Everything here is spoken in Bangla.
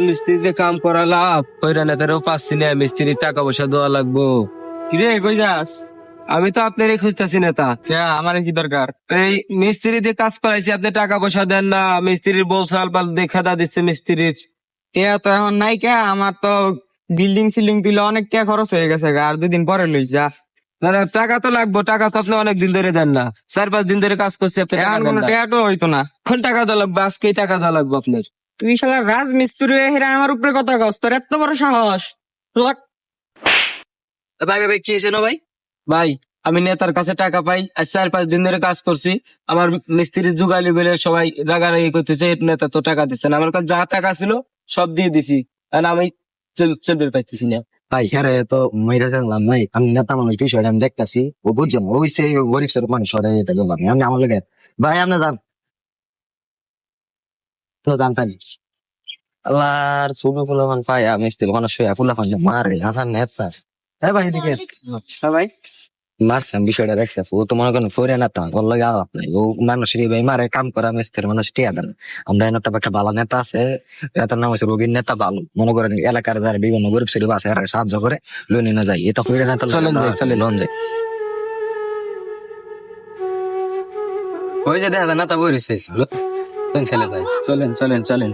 মিস্ত্রিতে কাম করা লাভ কইরা নেতারও পাচ্ছি না, মিস্ত্রির টাকা পয়সা দেওয়া লাগবো। কিরে কই যাস? আমি তো আপনারই খুঁজতেছি নেতা। কে আমার কি দরকার? এই মিস্ত্রি দিয়ে কাজ করাইছি, আপনি টাকা পয়সা দেন না। মিস্ত্রির বলছে আলবাল দেখা দা দিচ্ছে মিস্ত্রির। কে তো এখন নাই কে, আমার তো বিল্ডিং সিলিং তুলে অনেক কে খরচ হয়ে গেছে গা, আর 2 দিন পরে লইস যা। না না, টাকা তো লাগবো, টাকা তো আপনি অনেক দিন ধরে দেন না। 4-5 দিন ধরে কাজ করছি, আপনি টাকা এখন দেন কোনো না। টেয়াটো হইতো না। এখন টাকা দেওয়া লাগবে, আজকেই টাকা দেওয়া লাগবে আপনার। তুই শালা রাজমিস্ত্রি হয়ে হেরা আমার উপরে কথা কস, তোর এত বড় সাহস? লক। ভাই ভাই ভাই, কি হয়েছে না ভাই? ভাই, আমি নেতার কাছে টাকা পাই, আজ 4-5 দিন ধরে কাজ করছি। আমার মিস্ত্রি জুগালি বলে সবাই রাগারাগি করতেছে, এই নেতা তো টাকা দিচ্ছে না। আমার কাছে যা টাকা ছিল সব দিয়ে দিছি, আর আমি চলবে পাইতেছি না। ভাই হ্যাঁ তো মহিলা জানলাম ভাই, আমি নেতা মানুষ বিষয়টা আমি দেখতাছি, ও বুঝছেন ওই সে গরিব সরব মানুষ ওরা এটা বললাম আমি আমার লোকের ভাই আপনি যান তো জানতাম আল্লাহর ছোট ফুলাফান পাই আমি স্টিল মানুষ ফুলাফান মারে হাসান নেতা। হ্যাঁ ভাই এদিকে ভাই মারছেন বিষয়টা দেখতেছে, ও তো মনে করেন ফোরে নেতা ওর লাগে আলাপ নাই, ও মানুষের ভাই মারে কাম করা মিস্ত্রি মানুষ টিয়া দেন। আমরা একটা ভালো নেতা আছে, নেতার নাম হচ্ছে রবির নেতা, ভালো মনে করেন এলাকার যারা বিভিন্ন গরিব শরীফ আছে এরা সাহায্য করে লোন নিয়ে যায়, এটা ফোরে নেতা চলেন যাই, চলেন। লোন যায়। ওই যে দেখা যায় নেতা বই রয়েছে ছেলে ভাই। চলেন চলেন চলেন।